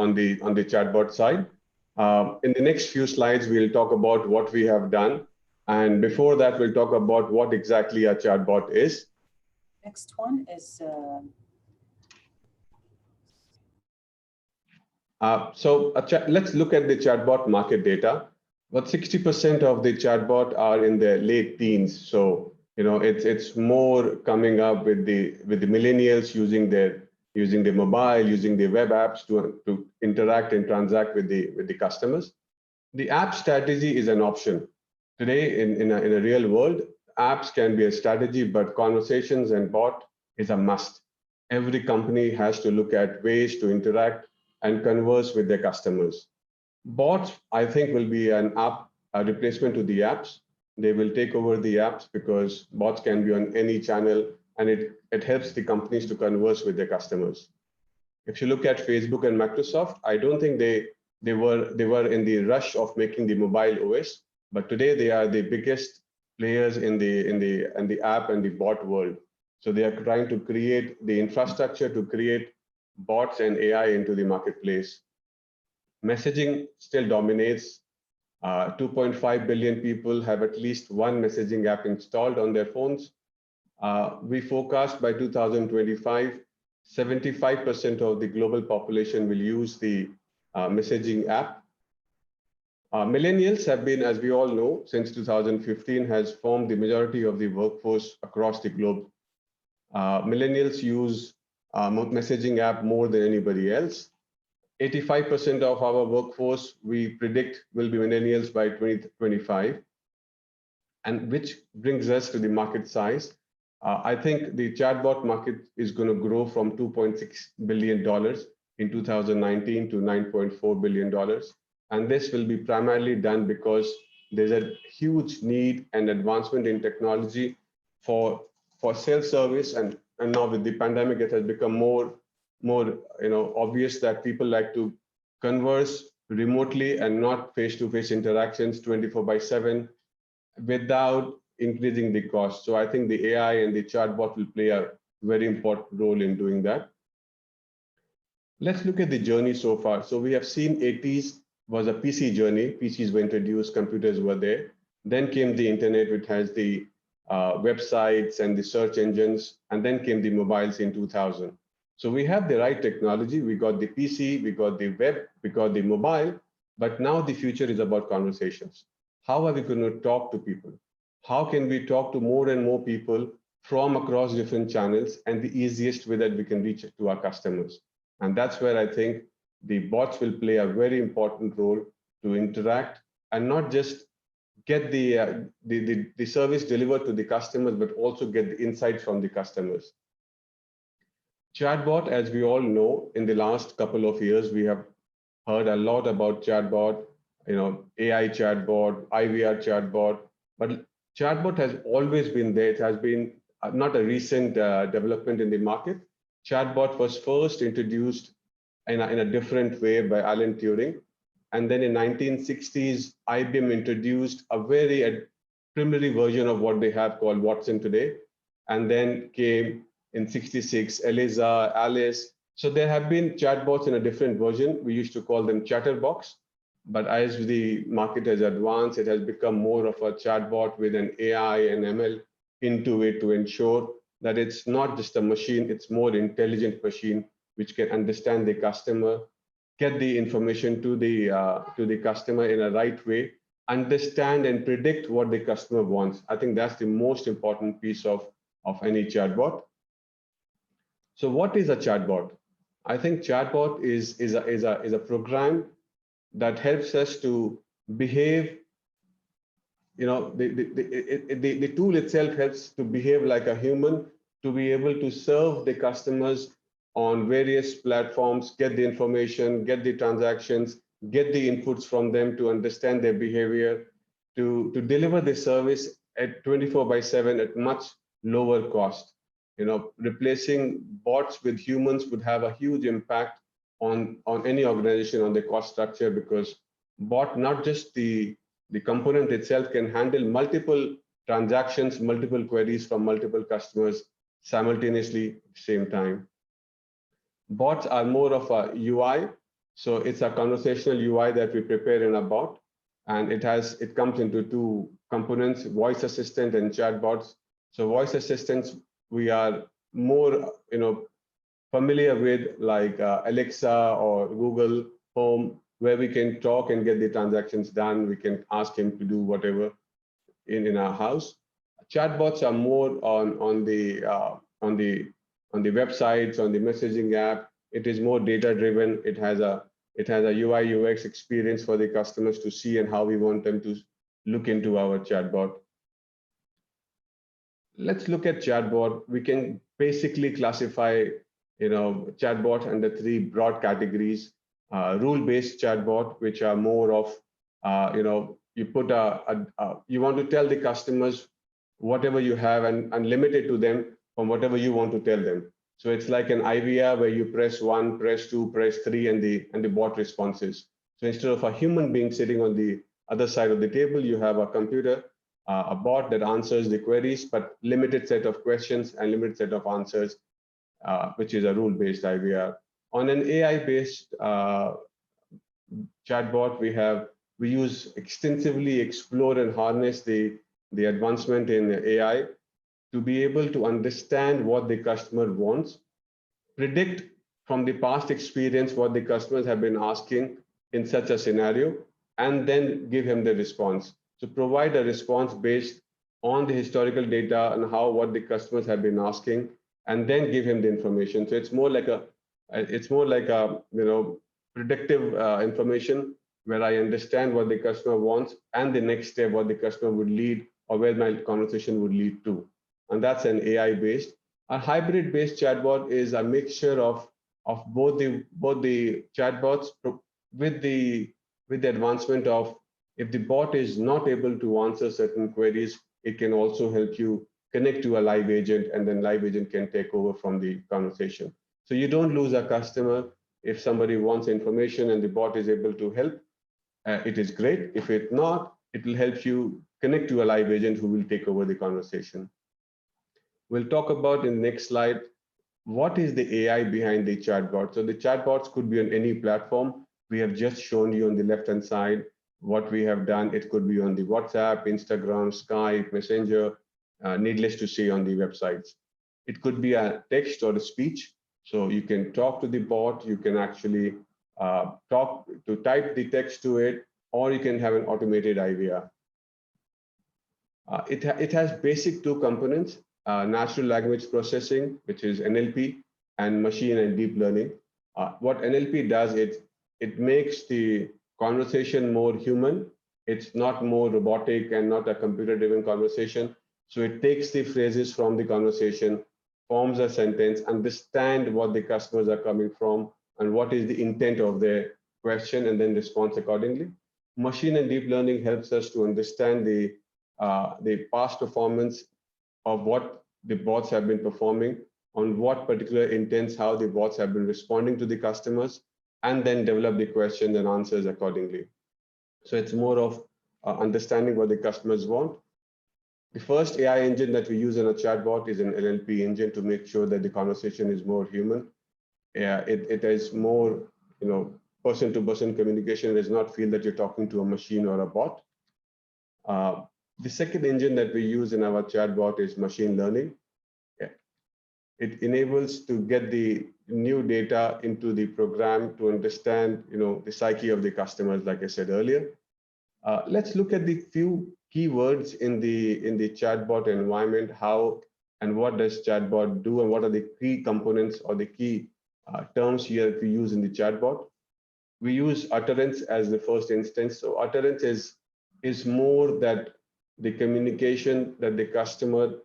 on the chatbot side. In the next few slides, we'll talk about what we have done. And before that, we'll talk about what exactly a chatbot is. Next one is let's look at the chatbot market data. About 60% of the chatbot are in their late teens. So it's more coming up with the millennials using their mobile, using the web apps to interact and transact with the customers. The app strategy is an option. Today, in a real world, apps can be a strategy, but conversations and bot is a must. Every company has to look at ways to interact and converse with their customers. Bots, I think, will be a replacement to the apps. They will take over the apps because bots can be on any channel, and it helps the companies to converse with their customers. If you look at Facebook and Microsoft, I don't think they were in the rush of making the mobile OS, but today they are the biggest players in the app and the bot world. So they are trying to create the infrastructure to create bots and AI into the marketplace. Messaging still dominates. 2.5 billion people have at least one messaging app installed on their phones. We forecast by 2025, 75% of the global population will use the messaging app. Millennials have been, as we all know, since 2015, has formed the majority of the workforce across the globe. Millennials use messaging app more than anybody else. 85% of our workforce, we predict, will be millennials by 2025, and which brings us to the market size. I think the chatbot market is going to grow from $2.6 billion in 2019 to $9.4 billion. And this will be primarily done because there's a huge need and advancement in technology for self-service. And now with the pandemic, it has become more obvious that people like to converse remotely and not face-to-face interactions 24/7 without increasing the cost. So I think the AI and the chatbot will play a very important role in doing that. Let's look at the journey so far. So we have seen 80s was a PC journey. PCs were introduced, computers were there. Then came the internet, which has the websites and the search engines, and then came the mobiles in 2000. So we have the right technology. We got the PC, we got the web, we got the mobile, but now the future is about conversations. How are we going to talk to people? How can we talk to more and more people from across different channels, and the easiest way that we can reach to our customers? And that's where I think the bots will play a very important role to interact and not just get the service delivered to the customers, but also get the insights from the customers. Chatbot, as we all know, in the last couple of years, we have heard a lot about chatbot, AI chatbot, IVR chatbot, but chatbot has always been there. It has been not a recent development in the market. Chatbot was first introduced in a different way by Alan Turing. And then in 1960s, IBM introduced a very preliminary version of what they have called Watson today. And then came in 66, Eliza, Alice. So there have been chatbots in a different version. We used to call them chatterbox. But as the market has advanced, it has become more of a chatbot with an AI and ML into it to ensure that it's not just a machine, it's more intelligent machine, which can understand the customer, get the information to the customer in a right way, understand and predict what the customer wants. I think that's the most important piece of any chatbot. So what is a chatbot? I think chatbot is a program that helps us to behave. The tool itself helps to behave like a human, to be able to serve the customers on various platforms, get the information, get the transactions, get the inputs from them to understand their behavior, to deliver the service at 24/7 at much lower cost. Replacing bots with humans would have a huge impact on any organization, on the cost structure, because bot, not just the component itself, can handle multiple transactions, multiple queries from multiple customers simultaneously at the same time. Bots are more of a UI. So it's a conversational UI that we prepare in a bot, and it comes into two components: voice assistant and chatbots. So voice assistants we are more familiar with, like Alexa or Google Home, where we can talk and get the transactions done. We can ask him to do whatever in our house. Chatbots are more on the websites, on the messaging app. It is more data driven. It has a UI UX experience for the customers to see and how we want them to look into our chatbot. Let's look at chatbot. We can basically classify chatbot under three broad categories: rule-based chatbot, which are more of you put you want to tell the customers whatever you have and limit it to them from whatever you want to tell them. So it's like an IVR where you press 1, press 2, press 3, and the bot responses. So instead of a human being sitting on the other side of the table, you have a computer, a bot that answers the queries, but limited set of questions and limited set of answers, which is a rule-based IVR. On an AI-based chatbot, we use extensively explore and harness the advancement in AI to be able to understand what the customer wants, predict from the past experience what the customers have been asking in such a scenario, and then give him the response. So provide a response based on the historical data and what the customers have been asking, and then give him the information. So it's more like a predictive information where I understand what the customer wants and the next step what the customer would lead or where my conversation would lead to. And that's an AI based. A hybrid based chatbot is a mixture of both the chatbots with the advancement of, if the bot is not able to answer certain queries, it can also help you connect to a live agent, and then live agent can take over from the conversation. So you don't lose a customer. If somebody wants information and the bot is able to help, it is great. If it's not, it will help you connect to a live agent who will take over the conversation. We'll talk about in the next slide, what is the AI behind the chatbot? So the chatbots could be on any platform. We have just shown you on the left-hand side what we have done. It could be on the WhatsApp, Instagram, Skype, Messenger, needless to say on the websites. It could be a text or a speech. So you can talk to the bot, you can actually type the text to it, or you can have an automated IVR. It has basic two components, natural language processing, which is NLP, and machine and deep learning. What NLP does, it makes the conversation more human. It's not more robotic and not a computer-driven conversation. So it takes the phrases from the conversation, forms a sentence, understand what the customers are coming from and what is the intent of their question, and then responds accordingly. Machine and deep learning helps us to understand the past performance of what the bots have been performing, on what particular intents, how the bots have been responding to the customers, and then develop the questions and answers accordingly. So it's more of understanding what the customers want. The first AI engine that we use in a chatbot is an NLP engine to make sure that the conversation is more human. It is more, person-to-person communication. It does not feel that you're talking to a machine or a bot. The second engine that we use in our chatbot is machine learning. It enables to get the new data into the program to understand, the psyche of the customers, like I said earlier. Let's look at the few keywords in the chatbot environment. How and what does chatbot do, and what are the key components or the key terms here that we use in the chatbot? We use utterance as the first instance. So utterance is more that the communication that the customer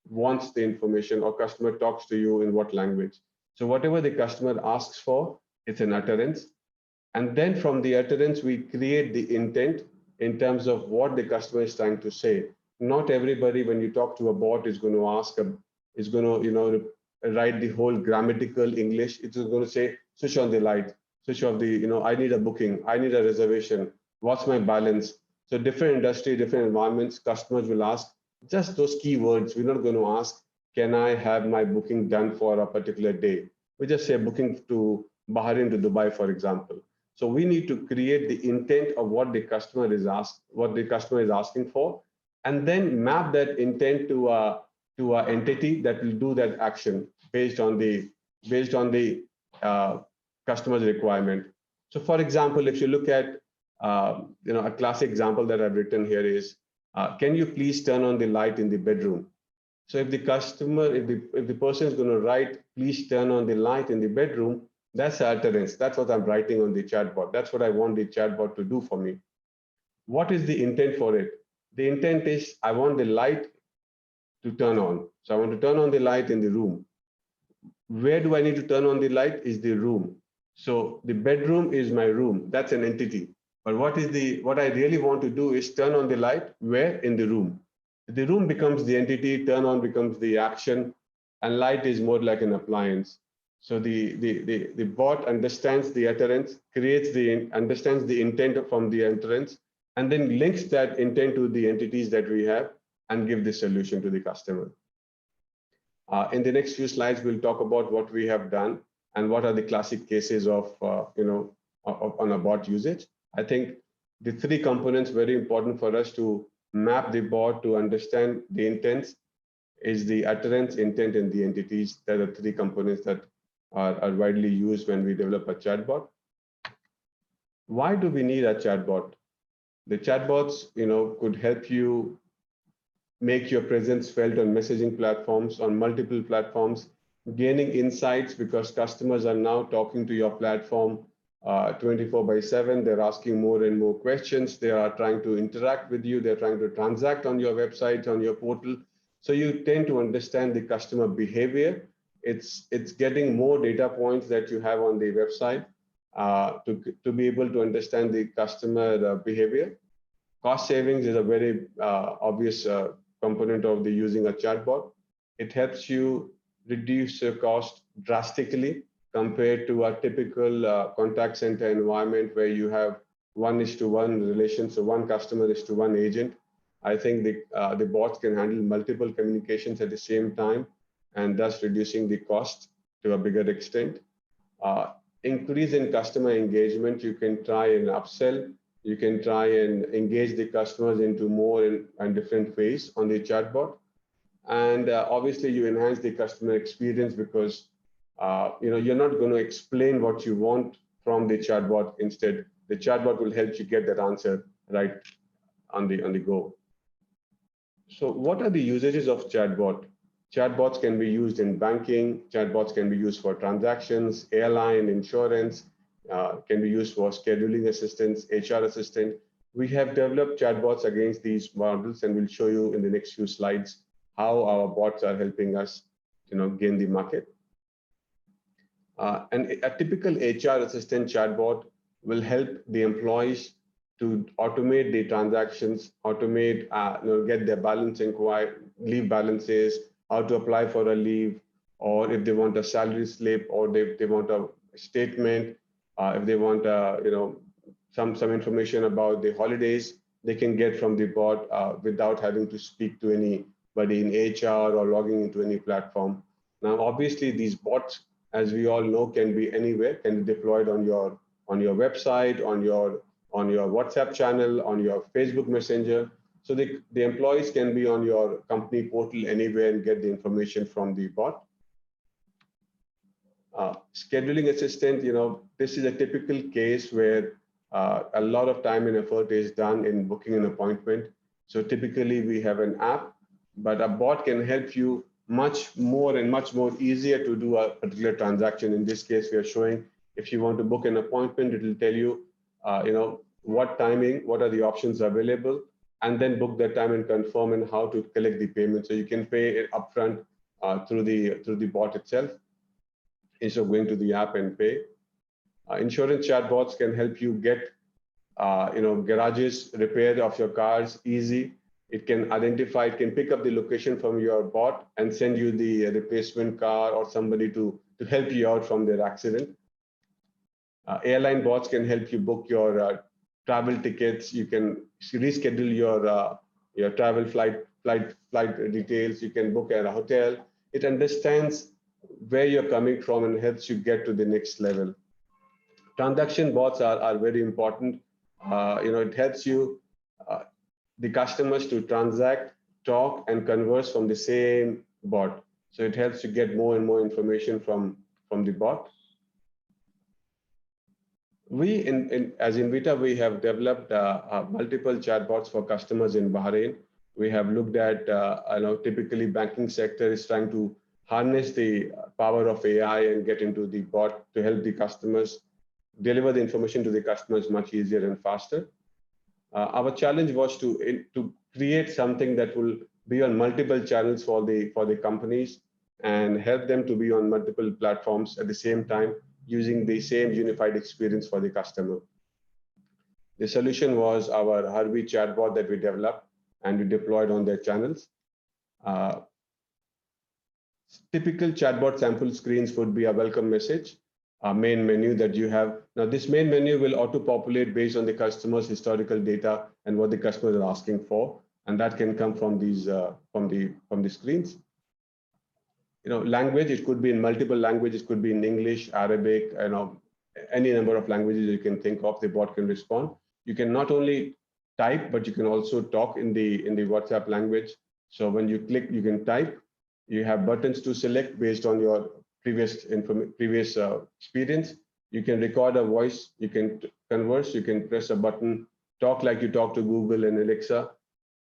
wants the information, or customer talks to you in what language. So whatever the customer asks for, it's an utterance. And then from the utterance, we create the intent in terms of what the customer is trying to say. Not everybody, when you talk to a bot, is going to write the whole grammatical English. It's going to say, switch on the light, switch off the, I need a booking, I need a reservation, what's my balance? So different industry, different environments, customers will ask just those keywords. We're not going to ask, can I have my booking done for a particular day? We just say booking to Bahrain to Dubai, for example. So we need to create the intent of what the customer is asking for, and then map that intent to a entity that will do that action based on the customer's requirement. So, for example, if you look at a classic example that I've written here is, can you please turn on the light in the bedroom? So if the customer, if the person is going to write, please turn on the light in the bedroom, that's utterance. That's what I'm writing on the chatbot. That's what I want the chatbot to do for me. What is the intent for it? The intent is I want the light to turn on. So I want to turn on the light in the room. Where do I need to turn on the light is the room. So the bedroom is my room. That's an entity. But what I really want to do is turn on the light where? In the room. The room becomes the entity, turn on becomes the action, and light is more like an appliance. So the bot understands the utterance, understands the intent from the utterance, and then links that intent to the entities that we have and give the solution to the customer. In the next few slides, we'll talk about what we have done and what are the classic cases of on a bot usage. I think the three components very important for us to map the bot to understand the intents is the utterance, intent, and the entities. There are three components that are widely used when we develop a chatbot. Why do we need a chatbot? The chatbots, could help you make your presence felt on messaging platforms, on multiple platforms, gaining insights because customers are now talking to your platform 24/7. They're asking more and more questions. They are trying to interact with you. They're trying to transact on your website, on your portal. So you tend to understand the customer behavior. It's getting more data points that you have on the website to be able to understand the customer behavior. Cost savings is a very obvious component of the using a chatbot. It helps you reduce your cost drastically compared to a typical contact center environment where you have 1:1 relation, so one customer is to one agent. I think the bots can handle multiple communications at the same time, and thus reducing the cost to a bigger extent. Increase in customer engagement. You can try and upsell. You can try and engage the customers into more and different ways on the chatbot. And obviously, you enhance the customer experience because you're not going to explain what you want from the chatbot. Instead, the chatbot will help you get that answer right on the go. So what are the usages of chatbot? Chatbots can be used in banking. Chatbots can be used for transactions, airline, insurance, can be used for scheduling assistance, HR assistant. We have developed chatbots against these models, and we'll show you in the next few slides how our bots are helping us, gain the market. And a typical HR assistant chatbot will help the employees to automate the transactions, automate, get their balance inquiry, leave balances, how to apply for a leave, or if they want a salary slip, or they want a statement, if they want, some information about the holidays, they can get from the bot without having to speak to anybody in HR or logging into any platform. Now, obviously, these bots, as we all know, can be anywhere, can be deployed on your website, on your WhatsApp channel, on your Facebook Messenger. So the employees can be on your company portal anywhere and get the information from the bot. Scheduling assistant, this is a typical case where a lot of time and effort is done in booking an appointment. So typically we have an app, but a bot can help you much more easier to do a particular transaction. In this case, we are showing if you want to book an appointment, it will tell you, what timing, what are the options available, and then book that time and confirm and how to collect the payment. So you can pay it upfront through the bot itself instead of going to the app and pay. Insurance chatbots can help you get, garages repair of your cars easy. It can pick up the location from your bot and send you the replacement car or somebody to help you out from their accident. Airline bots can help you book your travel tickets. You can reschedule your travel flight details. You can book at a hotel. It understands where you're coming from and helps you get to the next level. Transaction bots are very important. It helps you, the customers to transact, talk, and converse from the same bot. So it helps you get more and more information from the bot. We, as Invita, we have developed multiple chatbots for customers in Bahrain. We have looked at, typically banking sector is trying to harness the power of AI and get into the bot to help the customers deliver the information to the customers much easier and faster. Our challenge was to create something that will be on multiple channels for the companies and help them to be on multiple platforms at the same time, using the same unified experience for the customer. The solution was our Harvey chatbot that we developed and we deployed on their channels. Typical chatbot sample screens would be a welcome message, a main menu that you have. Now, this main menu will auto-populate based on the customer's historical data and what the customers are asking for, and that can come from these from the screens. Language, it could be in multiple languages, it could be in English, Arabic, any number of languages you can think of, the bot can respond. You can not only type, but you can also talk in the WhatsApp language. So when you click, you can type. You have buttons to select based on your previous experience. You can record a voice, you can converse, you can press a button, talk like you talk to Google and Alexa,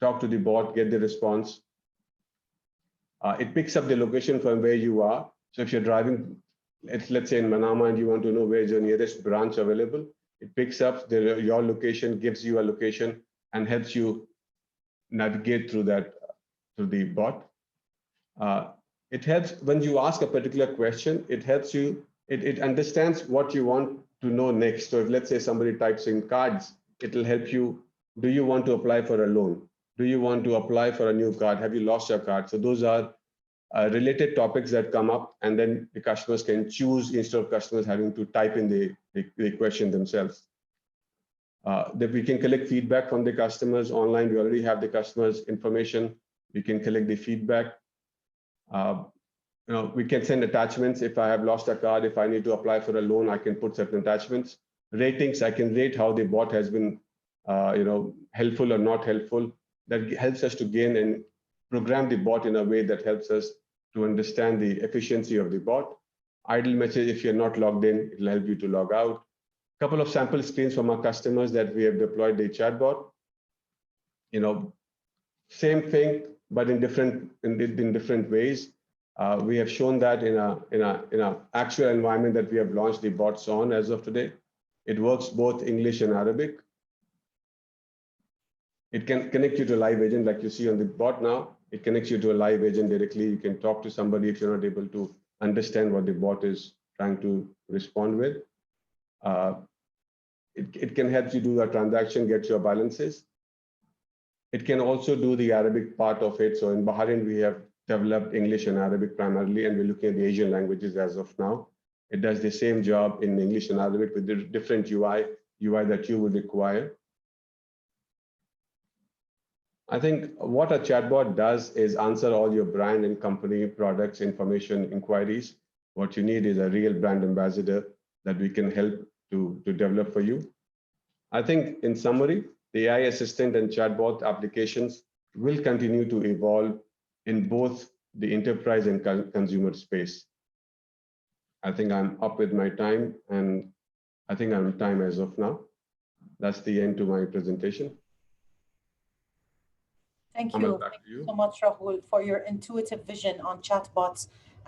talk to the bot, get the response. It picks up the location from where you are. So if you're driving, let's say in Manama, and you want to know where is your nearest branch available, it picks up your location, gives you a location, and helps you navigate through the bot. It helps when you ask a particular question, it helps you, it understands what you want to know next. So if, let's say, somebody types in cards, it will help you. Do you want to apply for a loan? Do you want to apply for a new card? Have you lost your card? So those are related topics that come up, and then the customers can choose instead of customers having to type in the question themselves. That we can collect feedback from the customers online. We already have the customers' information. We can collect the feedback. We can send attachments. If I have lost a card, if I need to apply for a loan, I can put certain attachments. Ratings, I can rate how the bot has been, helpful or not helpful. That helps us to gain and program the bot in a way that helps us to understand the efficiency of the bot. Idle message, if you're not logged in, it'll help you to log out. A couple of sample screens from our customers that we have deployed the chatbot. Same thing, but in different ways. We have shown that in a actual environment that we have launched the bots on as of today. It works both English and Arabic. It can connect you to a live agent like you see on the bot now. It connects you to a live agent directly. You can talk to somebody if you're not able to understand what the bot is trying to respond with. It can help you do a transaction, get your balances. It can also do the Arabic part of it. So in Bahrain, we have developed English and Arabic primarily, and we're looking at the Asian languages as of now. It does the same job in English and Arabic with the different UI that you would require. I think what a chatbot does is answer all your brand and company products, information, inquiries. What you need is a real brand ambassador that we can help to develop for you. I think in summary, the AI assistant and chatbot applications will continue to evolve in both the enterprise and consumer space. I think I'm up with my time, and I think I'm time as of now. That's the end to my presentation. Thank you. Thank you so much, Rahul, for your intuitive vision on chatbots